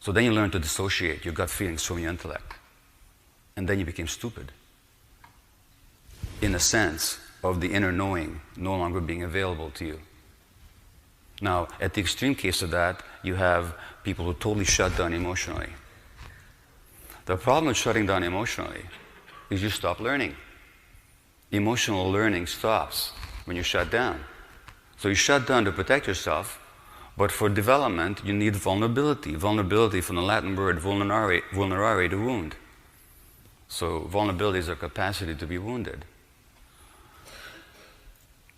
So then you learn to dissociate your gut feelings from your intellect. And then you became stupid. In the sense of the inner knowing no longer being available to you. Now, at the extreme case of that, you have people who totally shut down emotionally. The problem with shutting down emotionally is you stop learning. Emotional learning stops when you shut down. So you shut down to protect yourself, but for development, you need vulnerability. Vulnerability from the Latin word vulnerare, to wound. So vulnerability is our capacity to be wounded.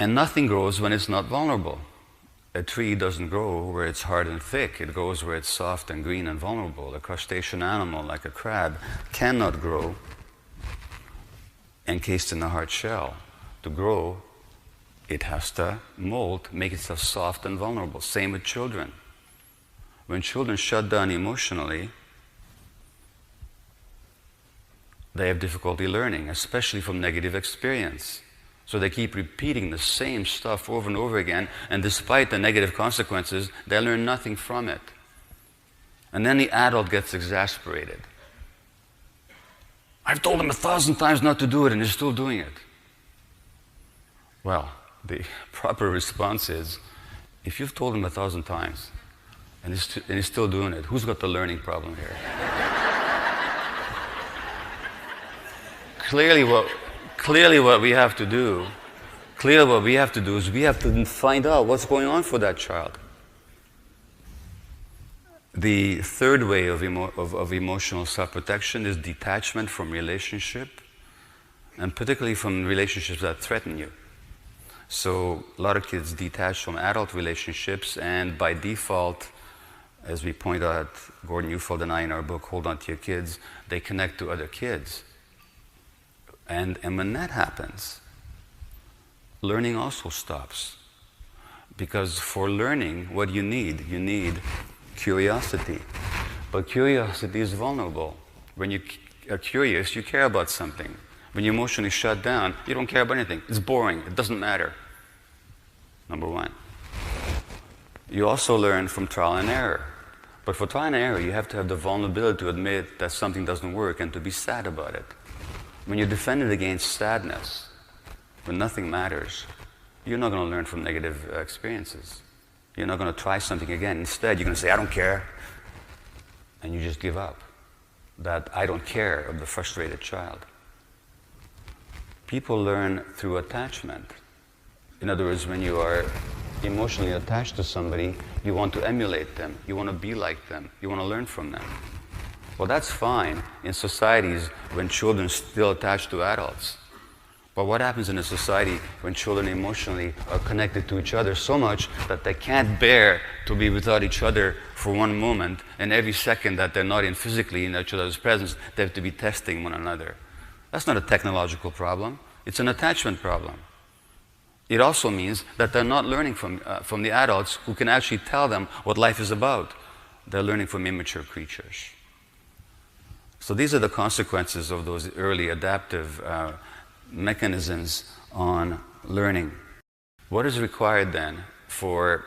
And nothing grows when it's not vulnerable. A tree doesn't grow where it's hard and thick. It grows where it's soft and green and vulnerable. A crustacean animal, like a crab, cannot grow encased in a hard shell. To grow, it has to mold, make itself soft and vulnerable. Same with children. When children shut down emotionally, they have difficulty learning, especially from negative experience. So they keep repeating the same stuff over and over again, and despite the negative consequences, they learn nothing from it. And then the adult gets exasperated. I've told him 1,000 times not to do it, and he's still doing it. Well, the proper response is, if you've told him 1,000 times, and he's still doing it, who's got the learning problem here? Clearly what we have to do is we have to find out what's going on for that child. The third way of emotional self-protection is detachment from relationship, and particularly from relationships that threaten you. So a lot of kids detach from adult relationships, and by default, as we point out, Gordon Neufeld and I in our book, Hold On to Your Kids, they connect to other kids. And when that happens, learning also stops. Because for learning, what you need curiosity. But curiosity is vulnerable. When you are curious, you care about something. When you're emotionally shut down, you don't care about anything. It's boring. It doesn't matter. Number one. You also learn from trial and error. But for trial and error, you have to have the vulnerability to admit that something doesn't work and to be sad about it. When you're defended against sadness, when nothing matters, you're not going to learn from negative experiences. You're not going to try something again. Instead, you're going to say, I don't care. And you just give up. That I don't care of the frustrated child. People learn through attachment. In other words, when you are emotionally attached to somebody, you want to emulate them. You want to be like them. You want to learn from them. Well, that's fine in societies when children are still attached to adults. But what happens in a society when children emotionally are connected to each other so much that they can't bear to be without each other for one moment, and every second that they're not in physically in each other's presence, they have to be testing one another? That's not a technological problem. It's an attachment problem. It also means that they're not learning from the adults who can actually tell them what life is about. They're learning from immature creatures. So these are the consequences of those early adaptive mechanisms on learning. What is required then for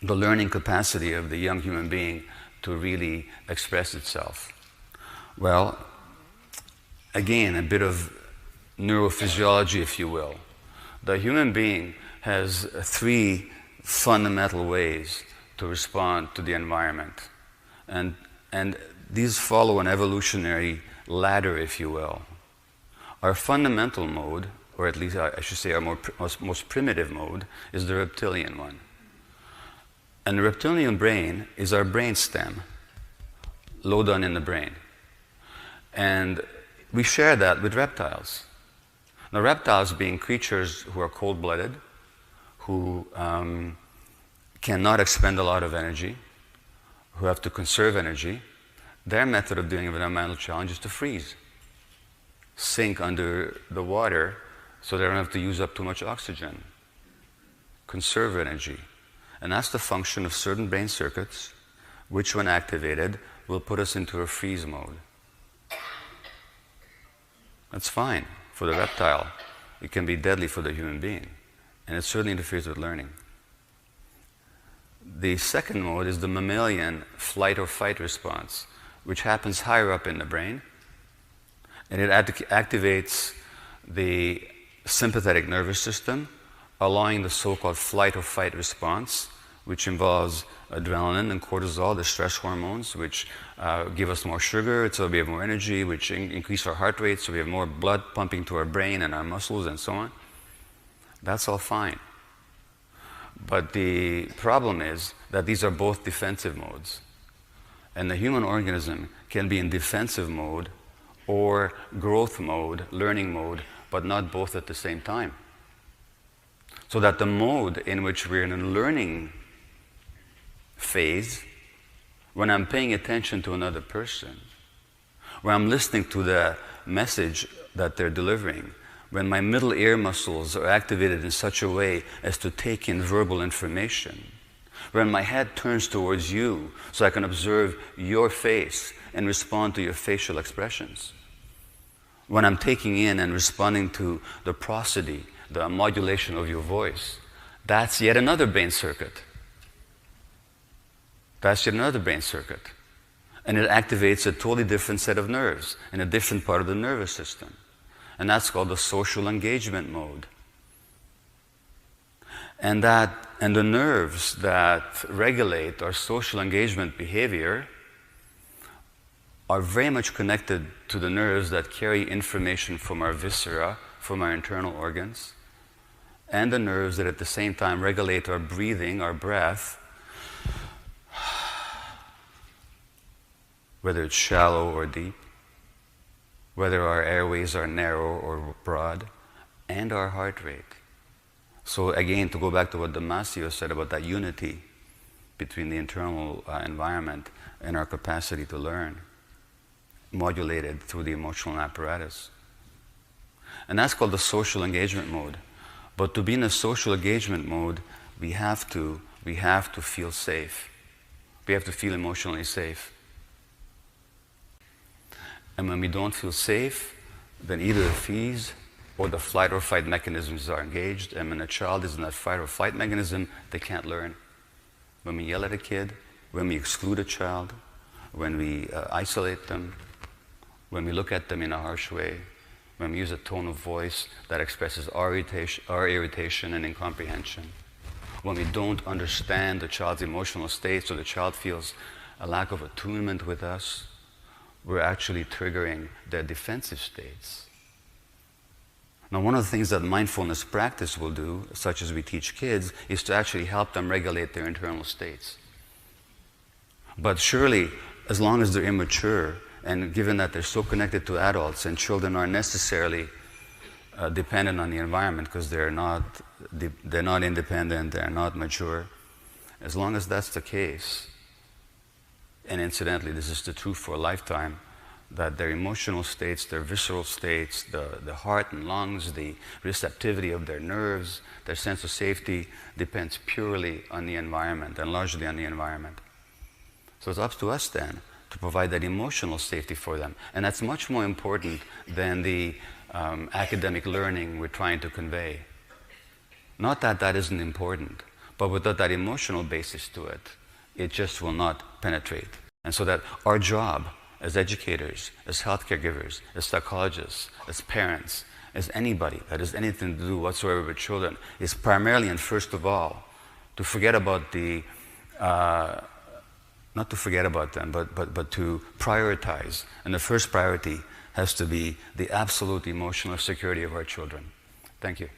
the learning capacity of the young human being to really express itself? Well, again, a bit of neurophysiology, if you will. The human being has three fundamental ways to respond to the environment. And these follow an evolutionary ladder, if you will. Our fundamental mode, or at least I should say our most primitive mode, is the reptilian one. And the reptilian brain is our brain stem, low down in the brain. And we share that with reptiles. Now, reptiles being creatures who are cold-blooded, who cannot expend a lot of energy, who have to conserve energy, their method of doing an environmental challenge is to freeze, sink under the water so they don't have to use up too much oxygen, conserve energy. And that's the function of certain brain circuits, which when activated will put us into a freeze mode. That's fine for the reptile. It can be deadly for the human being, and it certainly interferes with learning. The second mode is the mammalian flight or fight response, which happens higher up in the brain, and it activates the sympathetic nervous system, allowing the so-called flight or fight response, which involves adrenaline and cortisol, the stress hormones, which give us more sugar, so we have more energy, which increase our heart rate, so we have more blood pumping to our brain and our muscles and so on. That's all fine. But the problem is that these are both defensive modes. And the human organism can be in defensive mode or growth mode, learning mode, but not both at the same time. So that the mode in which we're in a learning phase, when I'm paying attention to another person, when I'm listening to the message that they're delivering, when my middle ear muscles are activated in such a way as to take in verbal information, when my head turns towards you so I can observe your face and respond to your facial expressions, when I'm taking in and responding to the prosody, the modulation of your voice, that's yet another brain circuit. That's yet another brain circuit. And it activates a totally different set of nerves in a different part of the nervous system. And that's called the social engagement mode. And the nerves that regulate our social engagement behavior are very much connected to the nerves that carry information from our viscera, from our internal organs, and the nerves that at the same time regulate our breathing, our breath, whether it's shallow or deep, whether our airways are narrow or broad, and our heart rate. So again, to go back to what Damasio said about that unity between the internal environment and our capacity to learn, modulated through the emotional apparatus. And that's called the social engagement mode. But to be in a social engagement mode, we have to feel safe. We have to feel emotionally safe. And when we don't feel safe, then either the fees or the flight or fight mechanisms are engaged, and when a child is in that fight or flight mechanism, they can't learn. When we yell at a kid, when we exclude a child, when we isolate them, when we look at them in a harsh way, when we use a tone of voice that expresses our irritation and incomprehension, when we don't understand the child's emotional state so the child feels a lack of attunement with us, we're actually triggering their defensive states. Now, one of the things that mindfulness practice will do, such as we teach kids, is to actually help them regulate their internal states. But surely, as long as they're immature, and given that they're so connected to adults, and children are necessarily dependent on the environment because they're not independent, they're not mature, as long as that's the case, and incidentally, this is the truth for a lifetime, that their emotional states, their visceral states, the heart and lungs, the receptivity of their nerves, their sense of safety depends purely on the environment and largely on the environment. So it's up to us then to provide that emotional safety for them. And that's much more important than the academic learning we're trying to convey. Not that that isn't important, but without that emotional basis to it, it just will not penetrate. And so that our job as educators, as healthcare givers, as psychologists, as parents, as anybody that has anything to do whatsoever with children is primarily and first of all to forget about the, not to forget about them, but to prioritize. And the first priority has to be the absolute emotional security of our children. Thank you.